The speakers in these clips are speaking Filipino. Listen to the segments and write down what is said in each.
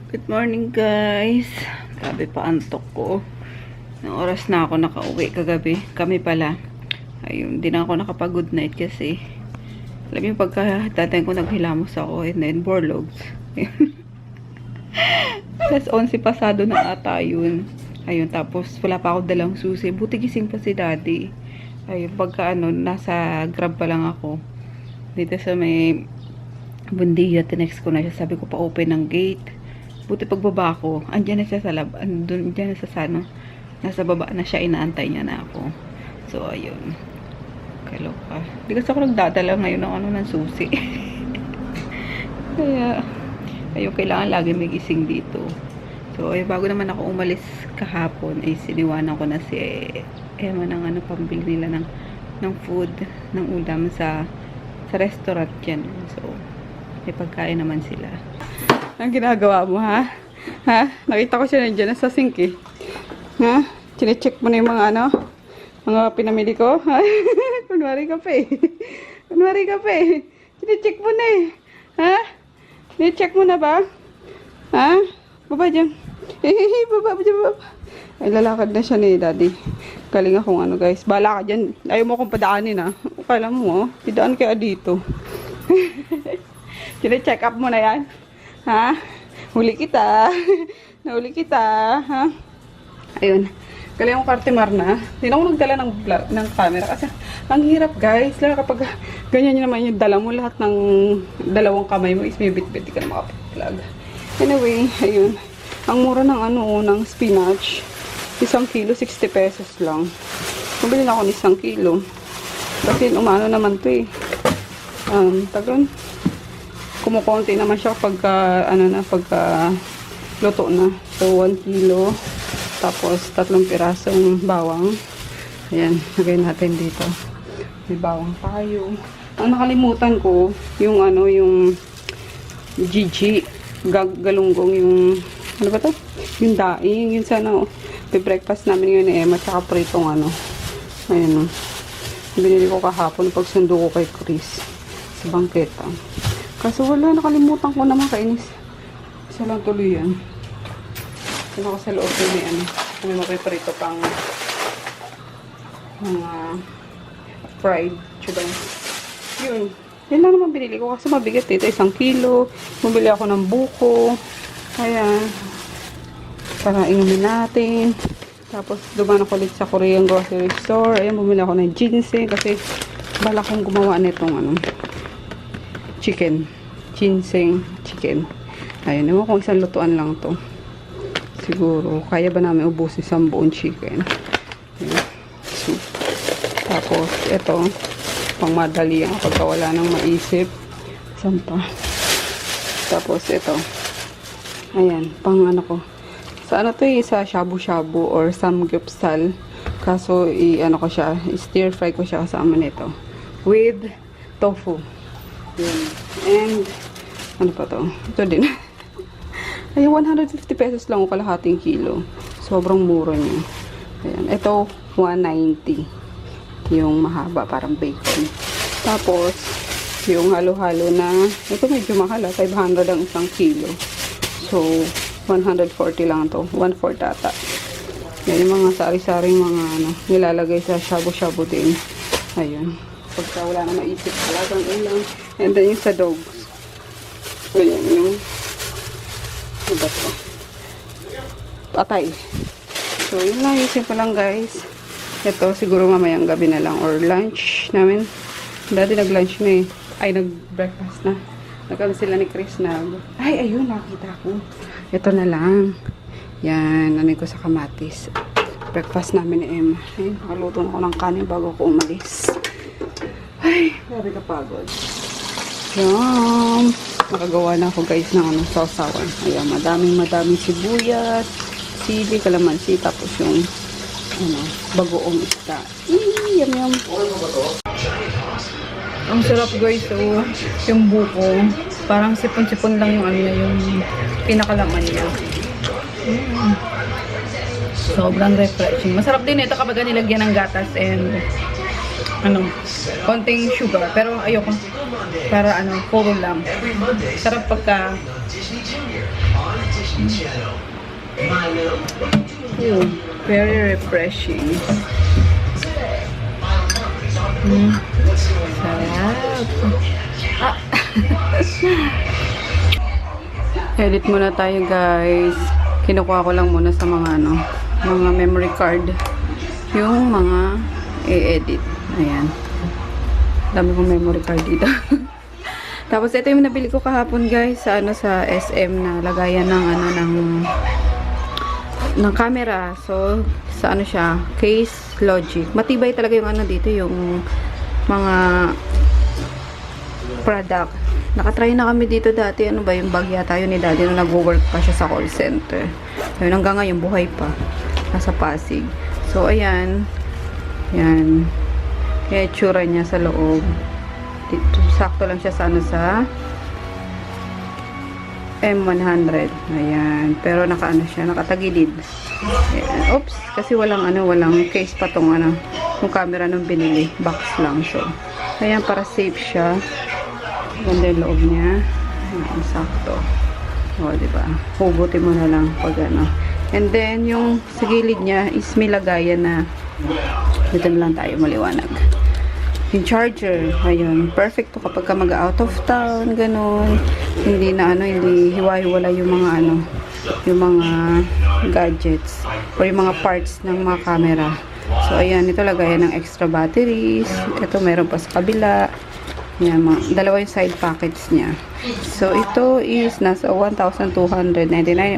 Good morning guys. Grabe pa antok ko. Ng oras na ako nakauwi kagabi. Kami pala. Ayun, di na ako nakapag-good night kasi alam yung pagkadating ko naghilamos ako and then borlogs. Alas 11 pasado na ata yun. Ayun, tapos wala pa ako dalang susi. Buti gising pa si daddy. Ayun, pagka nasa grab pa lang ako. Dito sa may Bundia, tinext ko na siya. Sabi ko pa open ng gate. Buti pagbaba ko, andyan na siya sa lab, andyan na siya sa nasa baba na siya, inaantay niya na ako. So, ayun. Kaloka. Di kasi ako nagdadala ngayon ng susi. Kaya, ayun, kailangan lagi may gising dito. So, ayun, bago naman ako umalis kahapon, ay siniwanan ko na si Emma ng pambili nila ng food, ng ulam sa restaurant yan. So, may pagkain naman sila. Ang ginagawa mo, ha? Ha? Nakita ko siya nandiyan sa sink, eh. Ha? Chine-check mo na yung mga pinamili ko, ha? Kunwari ka pa, eh. Kunwari ka pa, eh. Chine-check mo na, eh. Ha? Chine-check mo na ba? Ha? Baba dyan. Baba dyan, baba. Ay, lalakad na siya ni daddy. Galing akong guys. Bala ka dyan. Ayaw mo akong padaanin, ha? Kala mo, oh. Idaan kaya dito. Chine-check up mo na yan. Ha? Huli kita. Nahuli kita. Ha? Ayun. Galing akong kartimar na. Hindi na ako nagdala ng camera. Kasi ang hirap guys. Lalo kapag ganyan yun naman yung dala mo. Lahat ng dalawang kamay mo is may bit-bit. Di ka na makapag-vlog. Anyway, ayun. Ang mura ng ng spinach. 1 kilo, 60 pesos lang. Mabili na ako ng 1 kilo. Kasi umano naman to eh. Tagon. Kumukonti naman siya pagka luto na. So 1 kilo tapos 3 pirasong bawang. Ayan, lagay natin dito. May bawang tayo. Ang nakalimutan ko yung yung Gigi galunggong, yung ano ba to? Yung daing, yun sana breakfast namin ngayon ni Emma tsaka pritong ayan binili ko kahapon pagsundo ko kay Chris sa bangketa. Kaso wala, nakalimutan ko naman, kainis. Isa lang tuloy yan. Sino ko sa loob yun may mapiprito pang mga fried chubang. Yun. Yan lang naman binili ko kasi mabigat ito. 1 kilo. Mabili ako ng buko. Kaya, para inumin natin. Tapos, dumaan ako ulit sa Korean grocery store. Ayan, bumili ako ng ginseng kasi bala kong gumawa nitong ginseng chicken. Ayun, naman kung isang lutuan lang to. Siguro, kaya ba namin ubusin sa buong chicken. Ayun. So, tapos, ito, pang madali ang pagkawala ng maisip. Saan pa? Tapos, ito. Ayan, pang ko. Sa to sa shabu-shabu or samgyeopsal. Kaso, ko siya, stir fry ko siya kasama nito. With tofu. Yun. And, ano pa to? Ito din. Ay, 150 pesos lang o kalahating kilo. Sobrang mura niya. Ayan. Ito, 190. Yung mahaba, parang bacon. Tapos, yung halo-halo na, ito medyo mahal, 500 ang 1 kilo. So, 140 lang to. 1/4 ata. Yan yung mga sari-saring mga nilalagay sa shabu-shabu din. Ayun. Pagka wala na maisip, talagang ulang. And then yung sa dogs. Ayan yung iba to. Patay. So, yun lang. Yung simple lang guys. Ito, siguro mamayang gabi na lang. Or lunch namin. Dati nag-lunch na eh. Ay, nag-breakfast na. Nagkano sila ni Chris na. Ay, ayun. Nakita ko. Ito na lang. Yan. Namin ko sa kamatis. Breakfast namin ni Emma. Ayun. Nakaluto na ako ng kanin bago ko umalis. Ay, grabe kapagod. Yan. Nakagawa na ako guys ng sausawan. Ayan, madaming sibuyas, sili, kalamansi, tapos yung bagoong isda. Yum yum. Ang sarap guys, so yung buko, parang sipon-sipon lang yung yung pinakalaman niya. Sobrang refreshing. Masarap din ito kapag nilagyan ng gatas and konting sugar, pero ayoko para puro lang. Sarap pagka Oh, very refreshing. Sarap. Edit muna tayo, guys. Kinukuha ko lang muna sa mga mga memory card yung mga i-edit. Ayan. Dami kong memory card dito. Tapos ito yung nabili ko kahapon, guys, sa sa SM na lagayan ng ng camera. So sa siya, Case Logic. Matibay talaga yung dito, yung mga product. Nakatry na kami dito dati. Ano ba yung bag yata yun ni Daddy nung nag-work pa siya sa call center. Ayun, hanggang ngayon buhay pa. Nasa Pasig. So ayan. Yan. Kaya itsura niya sa loob. Dito, sakto lang siya sa sa M100. Ayan. Pero siya, nakatagilid. Ayan. Oops, kasi walang case pa tong yung camera nung binili. Box lang. So, ayan, para safe siya. Ganda yung loob niya. Ayan, sakto. O, diba? Hugutin mo na lang pag And then, yung sa gilid niya is may lagayan na dito na lang tayo maliwanag. Yung charger, ayun, perfect to kapag ka mag-out of town, ganun. Hindi na hindi hiwa-hiwala yung mga yung mga gadgets or yung mga parts ng mga camera. So ayan, ito lagayan ng extra batteries. Ito meron pa sa kabila. Yan, dalawa yung side pockets niya. So ito is nasa 1,299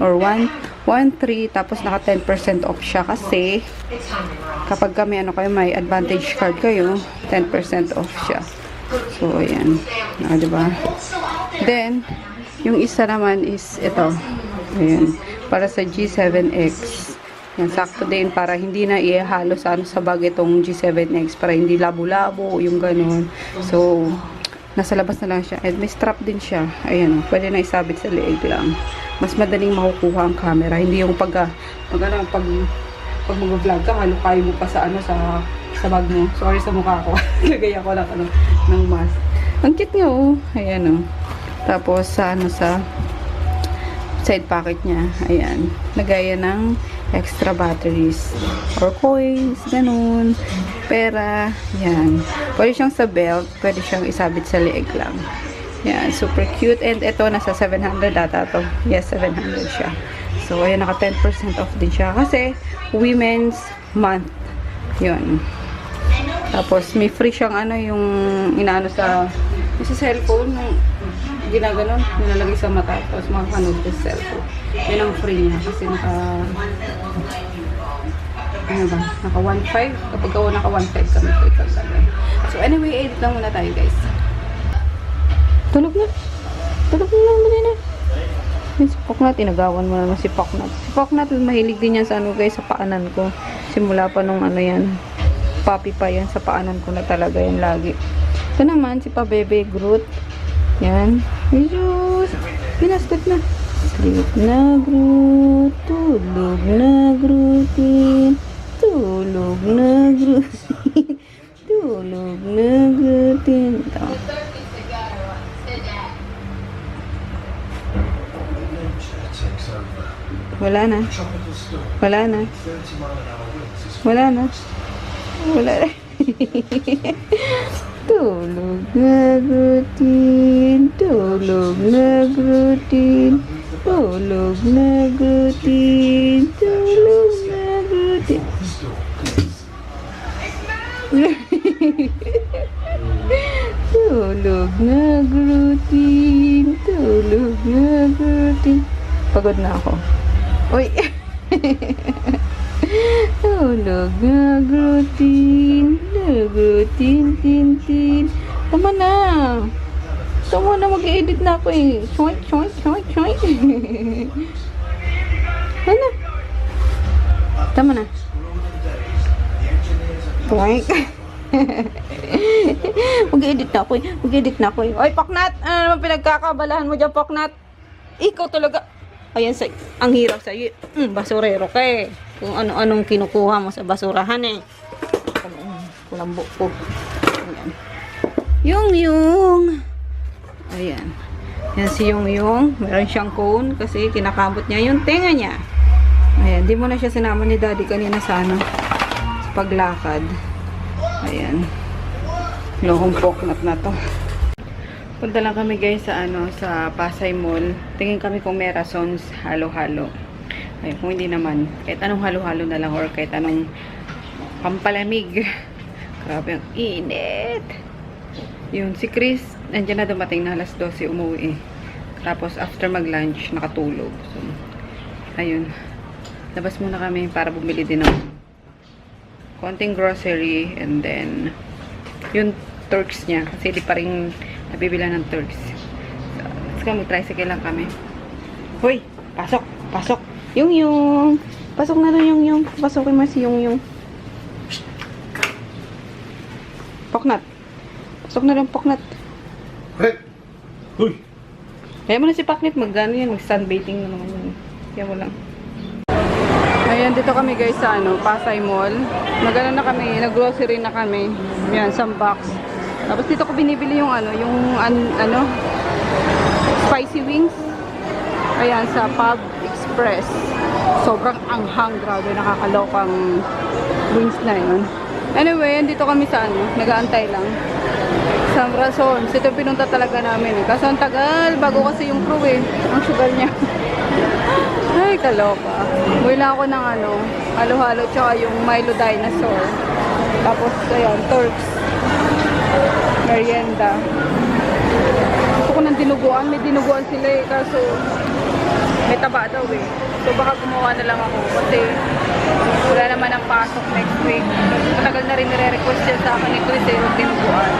or 113, tapos naka 10% off siya kasi kapag kami kayo may advantage card kayo, 10% off siya. So ayan, diba? Then yung isa naman is ito. Ayan, para sa G7X. Yan, sakto din para hindi na ihalo sa bag itong G7X, para hindi labo-labo yung ganun. So nasa labas na lang siya, and may strap din siya. Ayan, pwede na isabit sa leeg lang. Mas madaling makukuha ang camera, hindi yung pag mag-vlog ka, halo kayo mo pa sa sa bag mo. Sorry sa mukha ko. Lagay ako lang ng mask. Ang cute nga, oh. Ayan, oh. Tapos sa sa side pocket niya, ayan, lagayan ng extra batteries or coins, ganun, pera, yan. Pwede siyang sa belt, pwede siyang isabit sa leeg lang. Yan, super cute. And ito, nasa 700 data to. Yes, 700 siya. So, ayan, naka 10% off din siya. Kasi, Women's Month. Yun. Tapos, may free siyang yung sa cellphone, ginaganon, nilalagay sa mata, tapos makakanood sa cellphone. Yan ang free niya kasi naka 1.5. Kapag naka 1.5 kami po ikagagay. So anyway, edit lang muna tayo, guys. Tulog na. Tulog na lang muna na. Si Poknat, inagawan mo naman si Poknat. Si Poknat, mahilig din yan sa guys, sa paanan ko. Simula pa nung yan, puppy pa yan, sa paanan ko na talaga yan lagi. Ito naman, si Pabebe Groot. Yan. Medyo pinastot na. Sleep na Groot. Tulog na Grootin. Tulog na Grootin. Tulog na Grootin. Ito. Wala na. Wala na. Wala na. Wala na. Tulog na Grootin. Tulog na Grootin. Tulog na Grootin. Tulog na Grootin. Tulog na Grootin. Tulog na Grootin. Pagod na ako. Uy! Tulog na Grootin. Grootin, tin, tin. Tama na. Tama na, mag-edit na ako eh. Choink, choink, choink, choink. Ano? Tama na. Choink. Mag-edit na ako eh. Mag-edit na ako eh. Oy, Poknat! Ano naman pinagkakabalahan mo dyan, Poknat? Ikaw talaga. Ayan, ang hirap sa'yo. Basurero ka eh. Kung ano-anong kinukuha mo sa basurahan eh. Kulambo ko. Ayan. Yung. Ayan. Yan si Yung. Meron siyang cone kasi kinakamot niya yung tenga niya. Ayan, di mo na siya sinama ni Daddy kanina sa sa paglakad. Ayan. Lohong poknat na to. Punta lang kami guys sa sa Pasay Mall. Tingin kami kung may Razons halo-halo. Ay, kung hindi naman, kahit anong halo-halo na lang or kahit anong pampalamig. Grabe ang init. Yun, si Chris, nandiyan na dumating na alas 12 umuwi. Tapos after mag-lunch, nakatulog. So, ayun. Labas muna kami para bumili din ng konting grocery and then yung Turks niya. Kasi di pa rin nabibila ng Turks. So, let's go, mag-tricycle lang kami. Hoy! Pasok! Pasok! Yung! Pasok na doon yung! Pasokin mo si yung! Poknat! Pasok na doon, Poknat! Hey! Uy! Kaya mo na si Paknit, mag-ano yan, mag-sunbathing na naman yun. Kaya mo lang. Ayan, dito kami guys sa Pasay Mall. Nagano na kami, nag-grocery na kami. Yan, some box. Tapos dito ko binibili yung spicy wings. Ayan, sa Pub Express. Sobrang anghang, grabe, nakakalokang wings na yun. Anyway, dito kami sa nag-aantay lang. Sa Razons. Ito pinunta talaga namin eh. Kaso ang tagal, bago kasi yung crew eh. Ang sugar niya. Ay, kaloka. Buhay lang ako ng halo-halo tsaka yung Milo Dinosaur. Tapos, ayan, Turks. Merienda. Gusto ko ng dinuguan. May dinuguan sila eh. Kaso, may taba daw eh. So, baka gumawa na lang ako. Kasi, wala naman ang pasok next week. Matagal na rin nire-request siya sa akin ni Chris eh, yung dinuguan.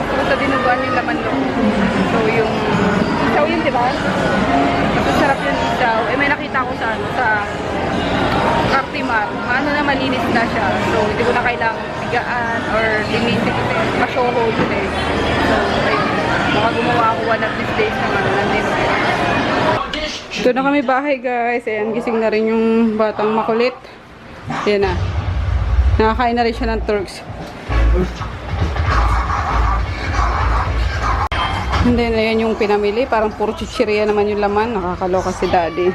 So, sa dinuguan yung laman loob. So, yung isaw yun, diba? Masarap yung isaw. Eh, may nakita ko sa Cartimar. Na malinis na siya. So, hindi ko na kailangang pigaan or linisin kasi masyoho yun eh. So, ayun. Baka gumawa ako one of these days naman. Nandito. Ito na kami bahay guys. Ayan, gising na rin yung batang makulit. Ayan na. Nakakain na rin siya ng Turks. And then, ayan yung pinamili. Parang puro chichirya naman yung laman. Nakakaloka si Daddy.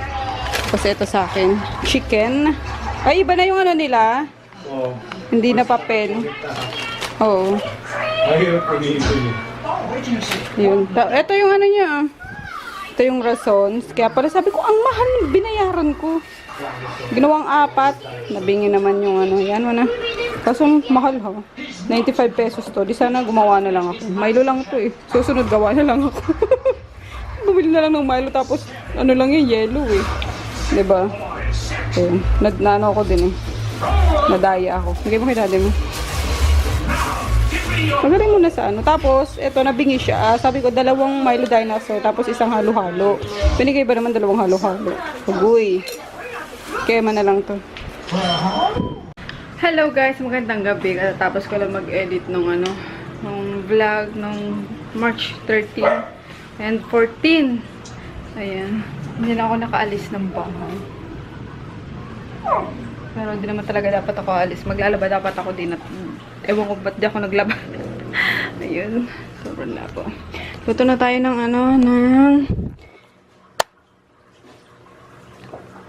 Kasi ito sa akin. Chicken. Ay, iba na yung nila. Oo. Hindi na papel. Oo. Mahirap pag-iipin niya. Yun. Ito yung niya. Ito yung Razons. Kaya pala sabi ko, ang mahal binayaran ko. Ginawang 4. Nabingi naman yung yan mo na. Kaso mahal ha. 95 pesos to. Di sana gumawa na lang ako. Milo lang to eh. Susunod gawa na lang ako. Bumili na lang ng Milo tapos lang yung yellow eh. Diba? Ayun. Nano ako din eh. Nadaya ako. Bigay mo kay Daddy mo. Magaling muna sa Tapos, eto, nabingi siya. Sabi ko, 2 Milo Dinosaur, tapos isang halo-halo. Pinigay ba naman 2 halo-halo? Ugoy. Kaya man na lang to. Hello guys, magandang gabi. Tapos ko lang mag-edit nung vlog nung March 13 and 14. Ayan. Hindi na ako nakaalis ng bahay. Pero hindi naman talaga dapat ako alis. Maglalaba dapat ako din at ewan ko ba't di ako naglaba. Ayun. Sobrang labo. Luto na tayo ng ng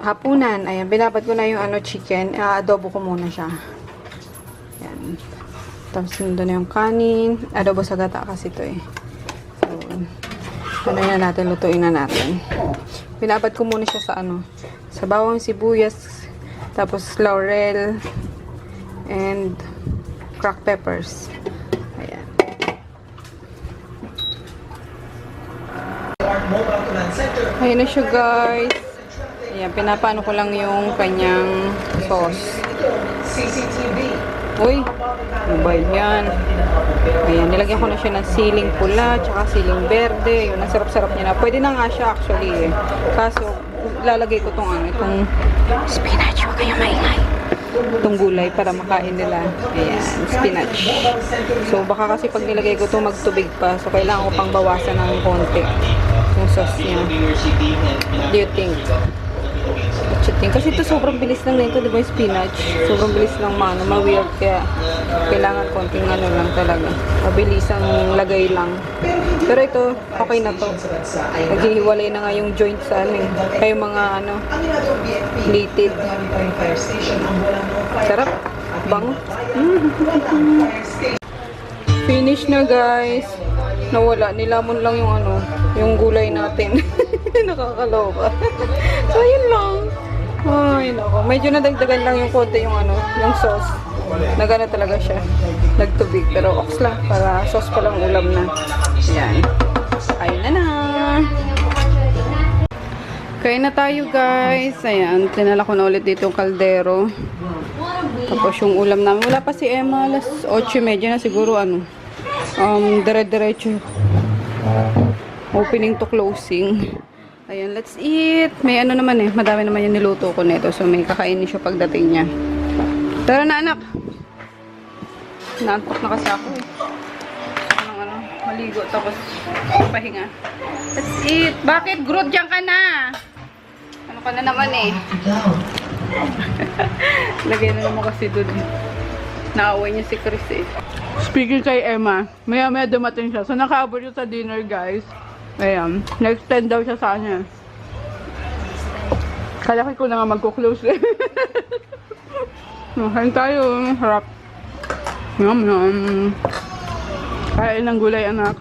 hapunan. Ayan. Binabad ko na yung chicken. Adobo ko muna siya. Ayan. Tapos nandun na yung kanin. Adobo sa gata kasi ito eh. So, na natin. Lutuin na natin. Binabad ko muna siya sa sa bawang sibuyas. Tapos laurel and cracked peppers. Ayan. Ayan na siya guys. Ayan, pinapano ko lang yung kanyang sauce. Uy, ano ba yan? Ayan, nilagyan ko na siya ng siling pula, tsaka siling berde. Yun, ang sarap-sarap niya na. Pwede na nga siya actually eh. Kaso, lalagay ko itong spinach. Huwag kayo maingay. Itong gulay para makain nila. Ayan, spinach. So, baka kasi pag nilagay ko ito magtubig pa. So, kailangan ko pang bawasan ng konti yung sauce niya. Do you think? Chitin. Kasi ito sobrang bilis lang nito, di ba, yung spinach? Sobrang bilis lang ma-weird, kaya kailangan konting ano lang talaga. Mabilis ang lagay lang. Pero ito, okay na to. Naghihiwalay na nga yung joint sa ano eh. Kaya yung mga ano, litid. Sarap. Bango. Finish na, guys. Nawala. Nilamon lang yung ano, yung gulay natin. Nakakaloka. So, yun lang. Ay, nako. Medyo nadagdagan lang yung konti yung ano, yung sauce. Nagana talaga siya. Nagtubig. Pero ox lang. Para sauce pa lang ulam na. Yan. Ayun na na. Kain na tayo, guys. Ayan. Tinala ko na ulit dito yung kaldero. Tapos yung ulam namin. Wala pa si Emma. Alas 8:30 na siguro ano. Dire-diretso. Opening to closing. Ayan, let's eat. May ano naman eh. Madami naman yung niluto ko nito. So may kakainin siya pagdating niya. Tara na, anak. Naantok na kasi ako eh. Ano, maligo tapos pahinga. Let's eat. Bakit? Groot dyan ka na. Ano ka na naman eh. Lagay na naman kasi doon. Naaway niya si Chris eh. Speaking kay Emma, maya-maya dumating siya. So nakaabot siya sa dinner, guys. Ayan. Na-extend daw siya sa kanya. Kalaki ko na nga magko-close eh. Kain tayo. Harap. Yum, yum. Kain ng gulay, anak.